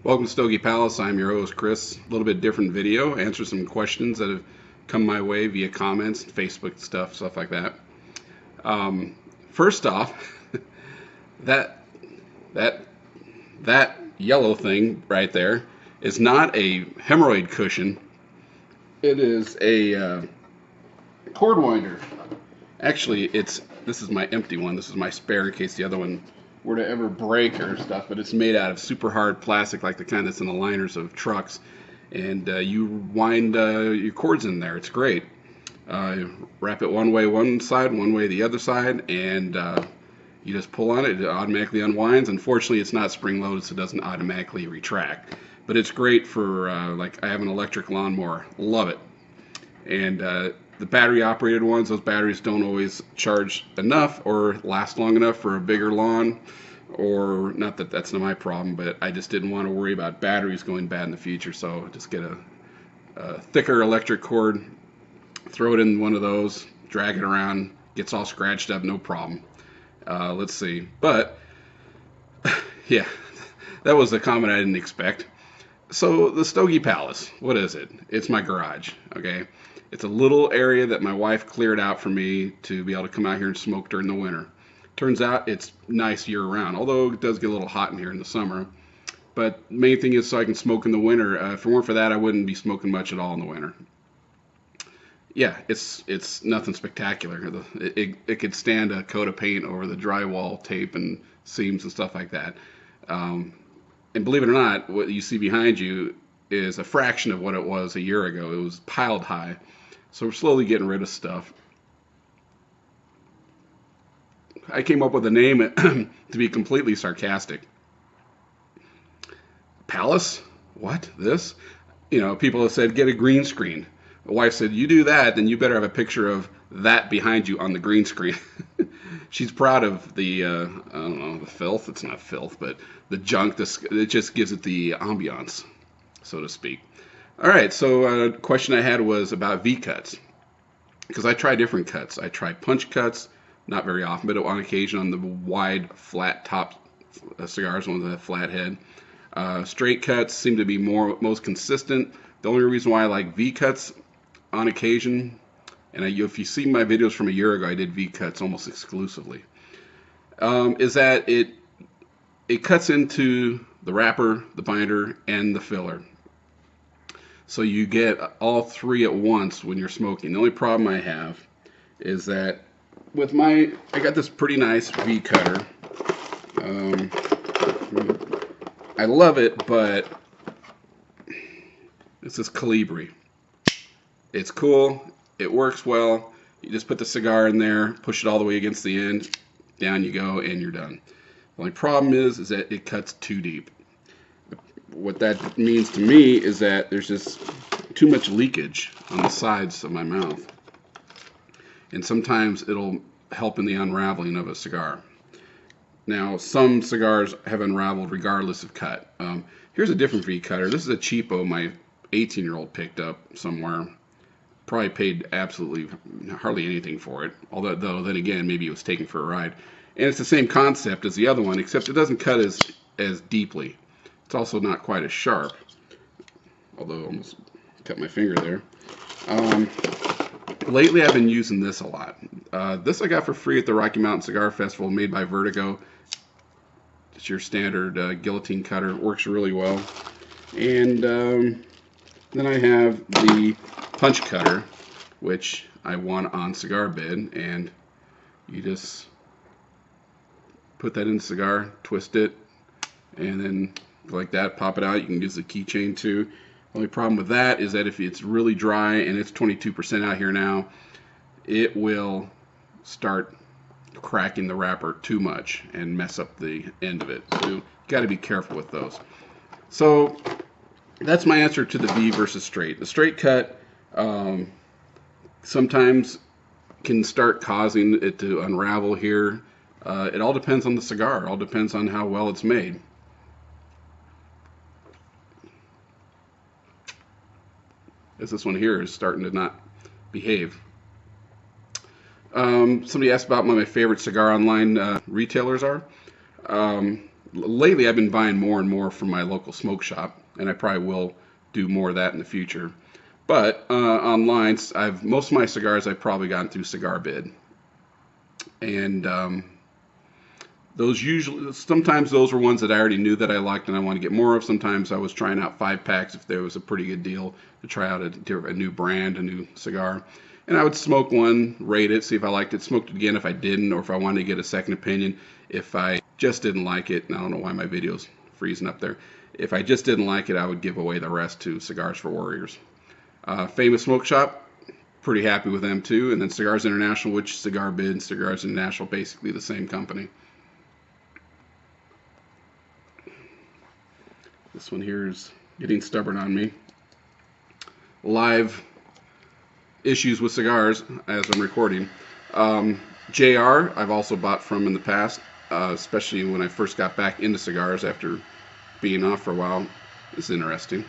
Welcome to Stogie Palace. I'm your host, Chris. A little bit different video. Answer some questions that have come my way via comments, Facebook stuff like that. First off, that that that yellow thing right there is not a hemorrhoid cushion. It is a cord winder. Actually, this is my empty one. This is my spare in case the other one were to ever break or stuff. But it's made out of super hard plastic, like the kind that's in the liners of trucks. And you wind your cords in there. It's great. Wrap it one way one side, one way the other side, and you just pull on it. It automatically unwinds. Unfortunately, it's not spring loaded, so it doesn't automatically retract. But it's great for like I have an electric lawnmower. Love it. And the battery operated ones, those batteries don't always charge enough or last long enough for a bigger lawn. Or not that that's not my problem, but I just didn't want to worry about batteries going bad in the future. So just get a thicker electric cord, throw it in one of those, drag it around, gets all scratched up, no problem. Let's see. But yeah, that was a comment I didn't expect. So the Stogie Palace, what is it? It's my garage, okay? It's a little area that my wife cleared out for me to be able to come out here and smoke during the winter. Turns out it's nice year round, although it does get a little hot in here in the summer. But the main thing is so I can smoke in the winter. If it weren't for that, I wouldn't be smoking much at all in the winter. Yeah, it's nothing spectacular. It could stand a coat of paint over the drywall tape and seams and stuff like that. And believe it or not, what you see behind you is a fraction of what it was a year ago. It was piled high. So we're slowly getting rid of stuff. I came up with a name to be completely sarcastic. Palace? What? This? You know, people have said, get a green screen. My wife said, you do that, then you better have a picture of that behind you on the green screen. She's proud of the, I don't know, the filth. It's not filth, but the junk. It just gives it the ambiance, so to speak. All right, so a question I had was about V-cuts. Because I try different cuts. I try punch cuts, not very often, but on occasion on the wide, flat top cigars, ones that have flat head. Straight cuts seem to be most consistent. The only reason why I like V-cuts on occasion, and if you see my videos from a year ago, I did V-cuts almost exclusively, is that it cuts into the wrapper, the binder, and the filler. So you get all three at once when you're smoking. The only problem I have is that with I got this pretty nice V cutter. I love it, but it's this Colibri. It's cool. It works well. You just put the cigar in there, push it all the way against the end, down you go, and you're done. The only problem is that it cuts too deep. What that means to me is that there's just too much leakage on the sides of my mouth. And sometimes it'll help in the unraveling of a cigar. Now, some cigars have unraveled regardless of cut. Here's a different V cutter. This is a cheapo my 18-year-old picked up somewhere. Probably paid absolutely hardly anything for it. Although, then again, maybe it was taken for a ride. And it's the same concept as the other one, except it doesn't cut as deeply. It's also not quite as sharp, although I almost cut my finger there. Lately, I've been using this a lot. This I got for free at the Rocky Mountain Cigar Festival, made by Vertigo. It's your standard guillotine cutter. Works really well. And then I have the punch cutter, which I want on cigar bed, and you just put that in the cigar, twist it, and then like that, pop it out. You can use the keychain too. The only problem with that is that if it's really dry, and it's 22% out here now, it will start cracking the wrapper too much and mess up the end of it. So you got to be careful with those. So that's my answer to the V versus straight. The straight cut sometimes can start causing it to unravel here. It all depends on the cigar. It all depends on how well it's made. As this one here is starting to not behave. Somebody asked about what my favorite cigar online retailers are. lately I've been buying more and more from my local smoke shop, and I probably will do more of that in the future. But online, most of my cigars I've probably gotten through Cigar Bid, and those usually, sometimes those were ones that I already knew that I liked and I want to get more of. Sometimes I was trying out 5-packs if there was a pretty good deal to try out a new brand, a new cigar. And I would smoke one, rate it, see if I liked it, smoked it again if I didn't, or if I wanted to get a second opinion. If I just didn't like it, and I don't know why my video's freezing up there. If I just didn't like it, I would give away the rest to Cigars for Warriors. Famous Smoke Shop, pretty happy with them too. And then Cigars International, which Cigar Bid and Cigars International, basically the same company. This one here is getting stubborn on me. Live issues with cigars as I'm recording. JR, I've also bought from in the past, especially when I first got back into cigars after being off for a while. It's interesting.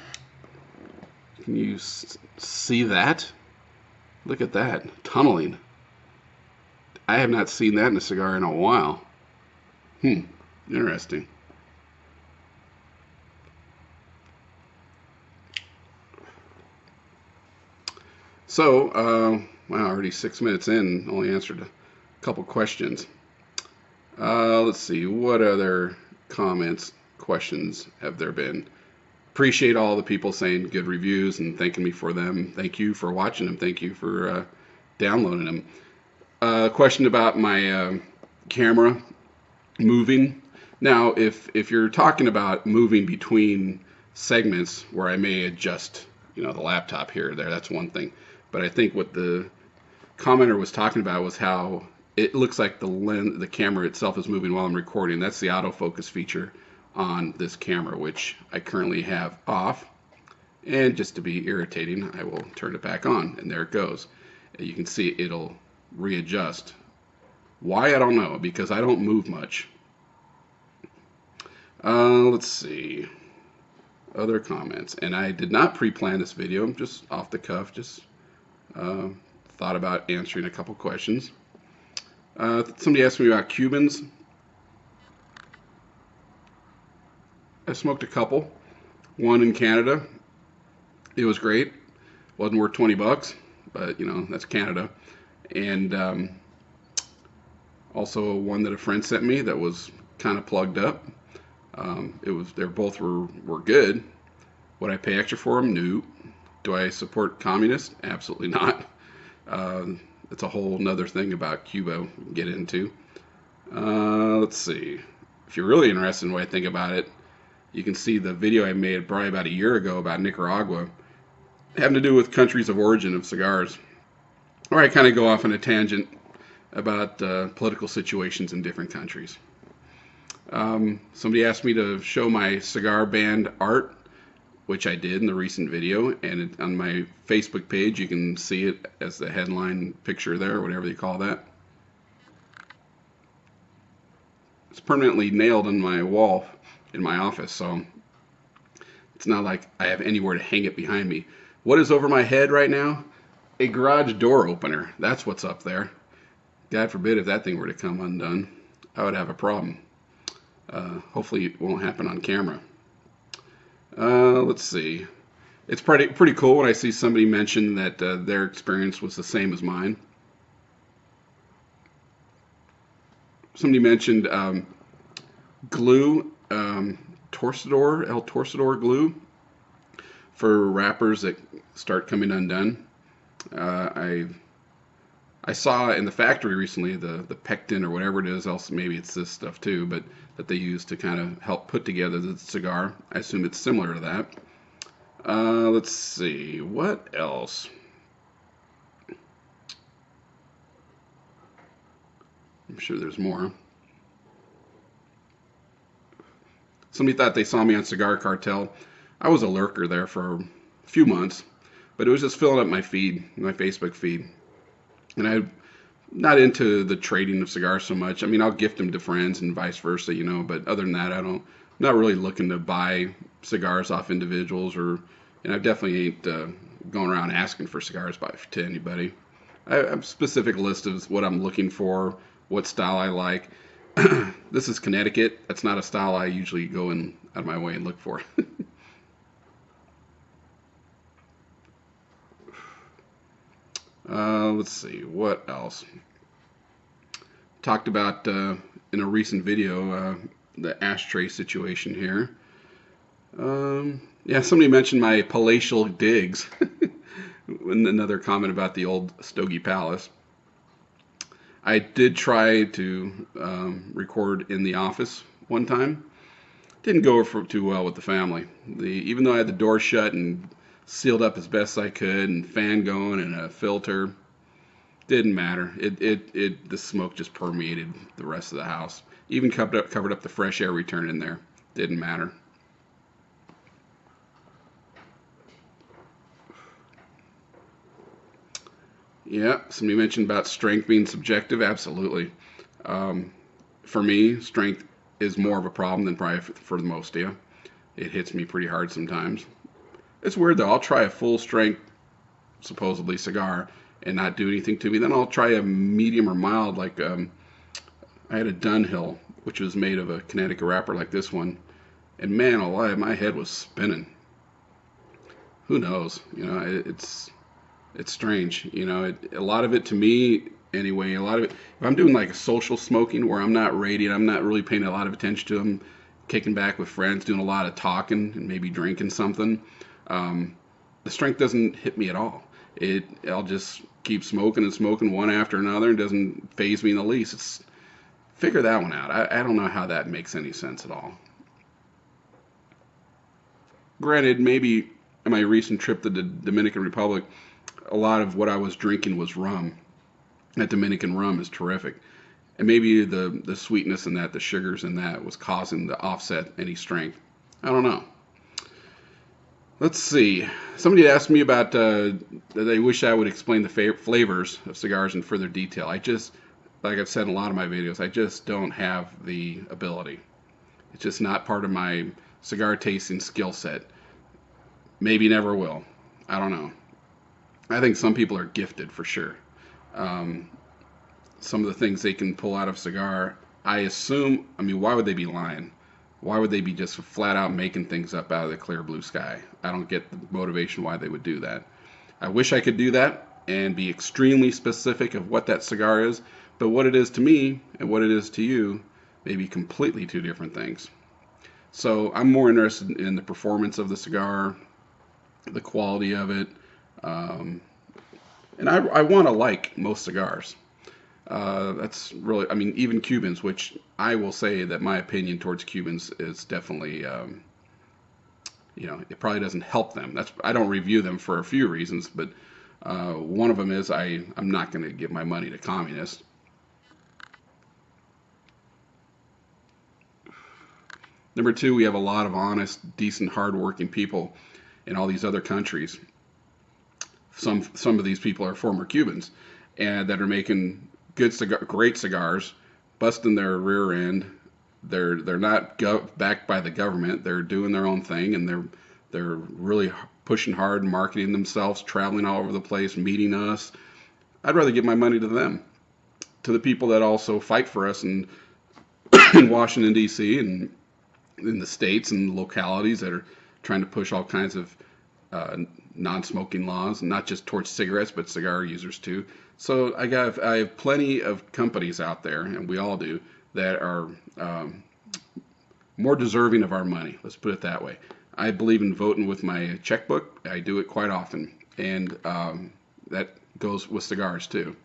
Can you see that? Look at that. Tunneling. I have not seen that in a cigar in a while. Interesting. So, wow, already 6 minutes in, only answered a couple questions. Let's see, what other comments, questions have there been? Appreciate all the people saying good reviews and thanking me for them. Thank you for watching them. Thank you for downloading them. Question about my camera moving. Now, if you're talking about moving between segments where I may adjust, the laptop here or there, that's one thing. But I think what the commenter was talking about was how it looks like the camera itself is moving while I'm recording. That's the autofocus feature on this camera, which I currently have off. And just to be irritating, I will turn it back on, and there it goes. You can see it'll readjust. Why, I don't know, because I don't move much. Let's see. Other comments. And I did not pre-plan this video. I'm just off the cuff, just thought about answering a couple questions. Somebody asked me about Cubans. I smoked a couple. One in Canada. It was great. Wasn't worth 20 bucks, but that's Canada. And also one that a friend sent me that was kind of plugged up. They both were good. Would I pay extra for them? No. Do I support communists? Absolutely not. It's a whole nother thing about Cuba we can get into. Let's see. If you're really interested in what I think about it, you can see the video I made probably about a year ago about Nicaragua, having to do with countries of origin of cigars, where I kind of go off on a tangent about political situations in different countries. Somebody asked me to show my cigar band art, which I did in the recent video, and on my Facebook page you can see it as the headline picture there, or whatever you call that. It's permanently nailed on my wall in my office, so it's not like I have anywhere to hang it behind me. What is over my head right now? A garage door opener. That's what's up there. God forbid if that thing were to come undone, I would have a problem. Hopefully it won't happen on camera. Let's see. It's pretty cool when I see somebody mention that their experience was the same as mine. Somebody mentioned glue, El Torcedor glue for wrappers that start coming undone. I saw in the factory recently the pectin or whatever it is, else maybe it's this stuff too, but that they use to kind of help put together the cigar. I assume it's similar to that. Let's see, what else? I'm sure there's more. Somebody thought they saw me on Cigar Cartel. I was a lurker there for a few months, but it was just filling up my feed, my Facebook feed. And I'm not into the trading of cigars so much. I mean, I'll gift them to friends and vice versa, but other than that, I'm not really looking to buy cigars off individuals, and I definitely ain't going around asking for cigars to anybody. I have a specific list of what I'm looking for, what style I like. This is Connecticut. That's not a style I usually go in out of my way and look for. Let's see, what else? Talked about in a recent video the ashtray situation here. Yeah, somebody mentioned my palatial digs. Another comment about the old Stogie Palace. I did try to record in the office one time. Didn't go over too well with the family. Even though I had the door shut and sealed up as best I could and fan going and a filter, didn't matter. The smoke just permeated the rest of the house. Even covered up the fresh air return in there. Didn't matter. Yeah, somebody mentioned about strength being subjective. Absolutely. Um, for me, strength is more of a problem than probably for most of you. It hits me pretty hard sometimes. It's weird though. I'll try a full strength, supposedly cigar, and not do anything to me. Then I'll try a medium or mild, like I had a Dunhill, which was made of a Connecticut wrapper like this one, and man alive, my head was spinning. Who knows? It's strange. A lot of it to me anyway. A lot of it, if I'm doing like a social smoking where I'm not radiant, I'm not really paying a lot of attention to them, kicking back with friends, doing a lot of talking and maybe drinking something. Um, the strength doesn't hit me at all. I'll just keep smoking and smoking one after another, and doesn't phase me in the least. Figure that one out. I don't know how that makes any sense at all. Granted, maybe in my recent trip to the Dominican Republic, a lot of what I was drinking was rum. That Dominican rum is terrific. And maybe the sweetness in that, the sugars in that, was causing the offset any strength. I don't know. Let's see. Somebody asked me about they wish I would explain the flavors of cigars in further detail. Like I've said in a lot of my videos, I just don't have the ability. It's just not part of my cigar tasting skill set. Maybe never will. I don't know. I think some people are gifted for sure. Um, some of the things they can pull out of cigar, I assume, I mean, why would they be lying? Why would they be just flat out making things up out of the clear blue sky? I don't get the motivation why they would do that. I wish I could do that and be extremely specific of what that cigar is, but what it is to me and what it is to you may be completely two different things. So I'm more interested in the performance of the cigar, the quality of it, um, and I want to like most cigars. That's really, I mean, even Cubans, which I will say that my opinion towards Cubans is definitely, it probably doesn't help them. I don't review them for a few reasons, but one of them is I'm not going to give my money to communists. Number two, we have a lot of honest, decent, hardworking people in all these other countries. Some of these people are former Cubans, and that are making great cigars, busting their rear end. They're not backed by the government. They're doing their own thing, and they're really pushing hard, marketing themselves, traveling all over the place, meeting us. I'd rather give my money to them, to the people that also fight for us in in Washington D.C. and in the states and localities that are trying to push all kinds of uh, non-smoking laws, not just towards cigarettes, but cigar users too. So I have plenty of companies out there, and we all do, that are more deserving of our money. Let's put it that way. I believe in voting with my checkbook. I do it quite often, and that goes with cigars too.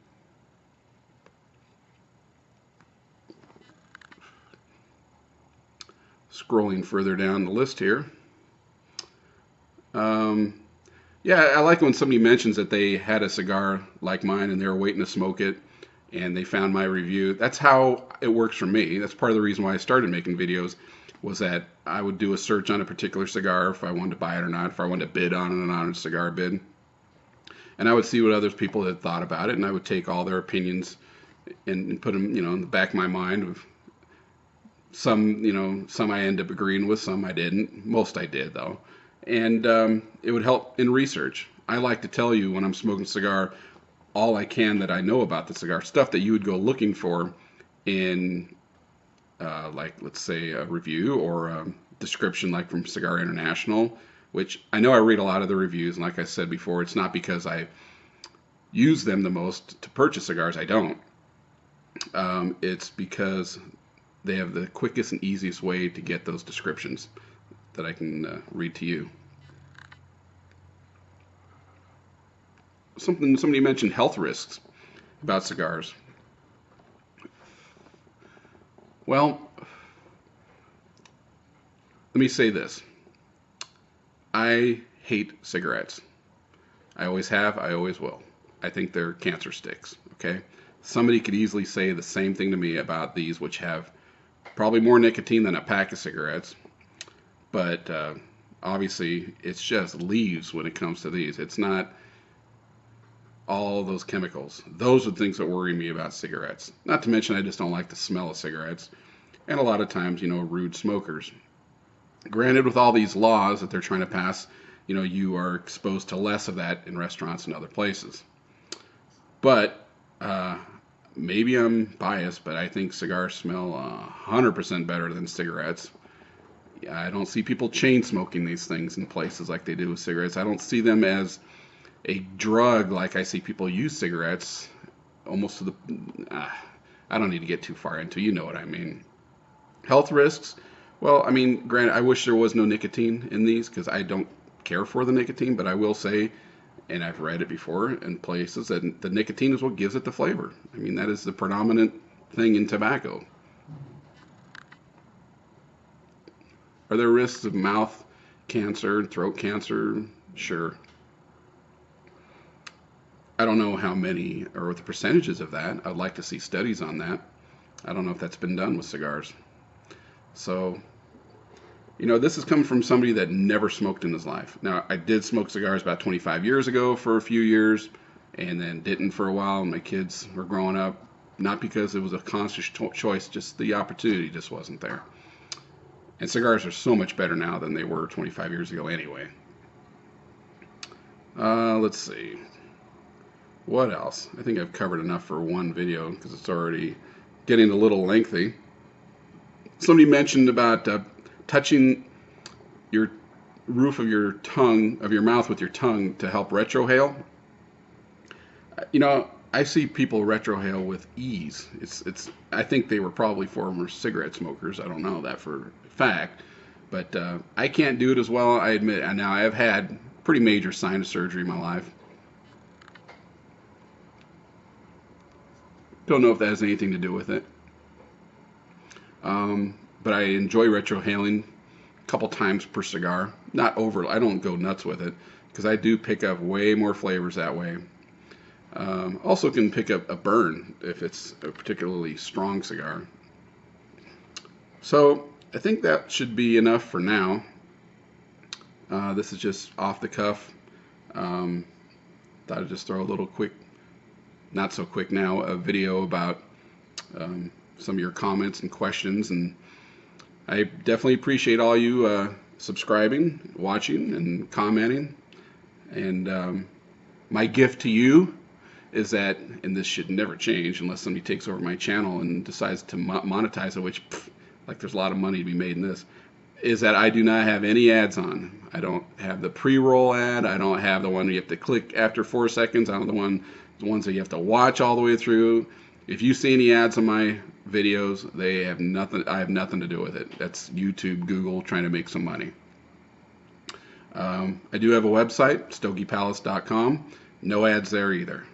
Scrolling further down the list here. Um, Yeah, I like when somebody mentions that they had a cigar like mine and they were waiting to smoke it and they found my review. That's how it works for me. That's part of the reason why I started making videos, was that I would do a search on a particular cigar if I wanted to buy it or not, if I wanted to bid on it on a cigar bid. And I would see what other people had thought about it, and I would take all their opinions and put them, in the back of my mind. Some I ended up agreeing with, some I didn't. Most I did, though. And it would help in research. I like to tell you when I'm smoking a cigar all I can that I know about the cigar, stuff that you would go looking for in like let's say a review or a description like from Cigar International, which I know I read a lot of the reviews, and like I said before, it's not because I use them the most to purchase cigars. I don't. It's because they have the quickest and easiest way to get those descriptions that I can read to you. Somebody mentioned health risks about cigars. Well, let me say this. I hate cigarettes. I always have, I always will. I think they're cancer sticks, okay? Somebody could easily say the same thing to me about these, which have probably more nicotine than a pack of cigarettes. But obviously, it's just leaves when it comes to these. It's not all those chemicals. Those are the things that worry me about cigarettes. Not to mention, I just don't like the smell of cigarettes. And a lot of times, rude smokers. Granted, with all these laws that they're trying to pass, you are exposed to less of that in restaurants and other places. But maybe I'm biased, but I think cigars smell 100% better than cigarettes. I don't see people chain smoking these things in places like they do with cigarettes. I don't see them as a drug like I see people use cigarettes, almost to the... I don't need to get too far into, you know what I mean. Health risks, well, I mean, granted, I wish there was no nicotine in these because I don't care for the nicotine, but I will say, and I've read it before in places, that the nicotine is what gives it the flavor. I mean, that is the predominant thing in tobacco. Are there risks of mouth cancer, throat cancer? Sure. I don't know how many or what the percentages of that. I'd like to see studies on that. I don't know if that's been done with cigars. So, this has come from somebody that never smoked in his life. Now, I did smoke cigars about 25 years ago for a few years, and then didn't for a while. My kids were growing up, not because it was a conscious choice, just the opportunity just wasn't there. And cigars are so much better now than they were 25 years ago anyway. Let's see. What else? I think I've covered enough for one video because it's already getting a little lengthy. Somebody mentioned about touching your roof of your mouth with your tongue to help retrohale. I see people retrohale with ease. I think they were probably former cigarette smokers. I don't know that for a fact, but I can't do it as well. I admit. And now I've had pretty major sinus surgery in my life. Don't know if that has anything to do with it. But I enjoy retrohaling a couple times per cigar. Not over. I don't go nuts with it because I do pick up way more flavors that way. Also can pick up a burn if it's a particularly strong cigar. So I think that should be enough for now. This is just off the cuff. Thought I'd just throw a little quick, not so quick now, a video about some of your comments and questions, and I definitely appreciate all you subscribing, watching, and commenting. And my gift to you is that, and this should never change unless somebody takes over my channel and decides to monetize it, which, like there's a lot of money to be made in this, is that I do not have any ads on. I don't have the pre-roll ad. I don't have the one you have to click after 4 seconds. I don't have the ones that you have to watch all the way through. If you see any ads on my videos, they have nothing. I have nothing to do with it. That's YouTube, Google trying to make some money. I do have a website, stogiepalace.com. No ads there either.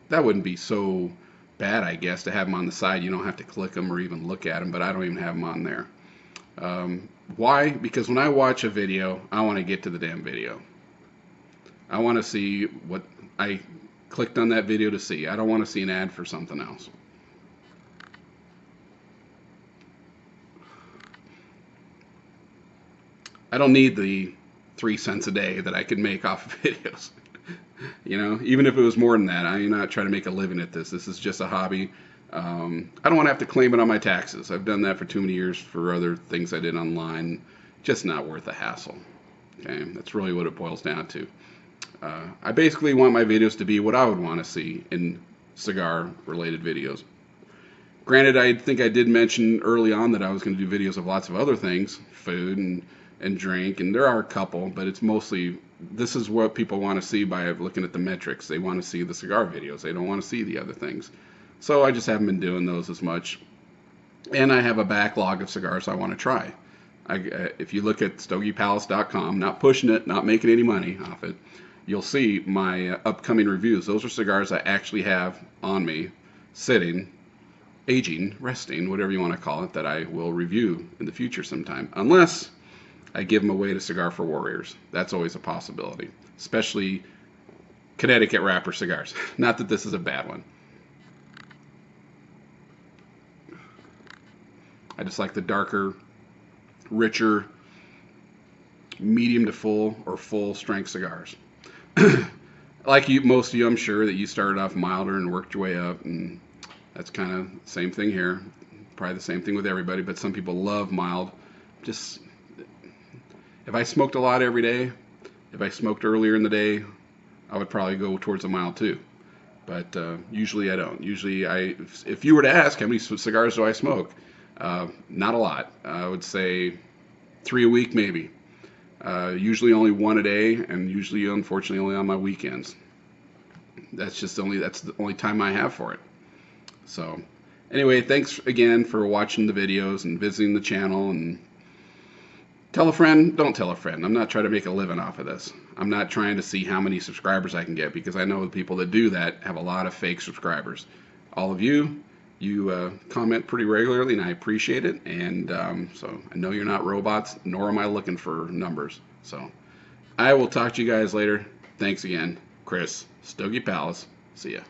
That wouldn't be so bad, I guess, to have them on the side. You don't have to click them or even look at them, but I don't even have them on there. Why? Because when I watch a video, I want to get to the damn video. I want to see what I clicked on that video to see. I don't want to see an ad for something else. I don't need the 3 cents a day that I could make off of videos. Even if it was more than that, I'm not trying to make a living at this. This is just a hobby. I don't want to have to claim it on my taxes. I've done that for too many years for other things I did online. Just not worth the hassle. Okay, that's really what it boils down to. I basically want my videos to be what I would want to see in cigar-related videos. Granted, I think I did mention early on that I was going to do videos of lots of other things, food and drink, and there are a couple, but it's mostly, this is what people want to see by looking at the metrics. They want to see the cigar videos. They don't want to see the other things. So I just haven't been doing those as much. And I have a backlog of cigars I want to try. If you look at StogiePalace.com, not pushing it, not making any money off it, you'll see my upcoming reviews. Those are cigars I actually have on me, sitting, aging, resting, whatever you want to call it, that I will review in the future sometime. Unless I give them away to Cigar for Warriors. That's always a possibility, especially Connecticut wrapper cigars. Not that this is a bad one. I just like the darker, richer, medium to full or full strength cigars. Like you, most of you, I'm sure that you started off milder and worked your way up, and that's kind of the same thing here. Probably the same thing with everybody, but some people love mild. Just, if I smoked a lot every day, if I smoked earlier in the day, I would probably go towards a mild too. But usually I don't. Usually if you were to ask how many cigars do I smoke, not a lot. I would say 3 a week maybe. Usually only 1 a day, and usually, unfortunately, only on my weekends. That's the only time I have for it. So, anyway, thanks again for watching the videos and visiting the channel. And tell a friend, don't tell a friend. I'm not trying to make a living off of this. I'm not trying to see how many subscribers I can get, because I know the people that do that have a lot of fake subscribers. All of you comment pretty regularly, and I appreciate it. And so I know you're not robots, nor am I looking for numbers. So I will talk to you guys later. Thanks again. Chris, Stogie Palace. See ya.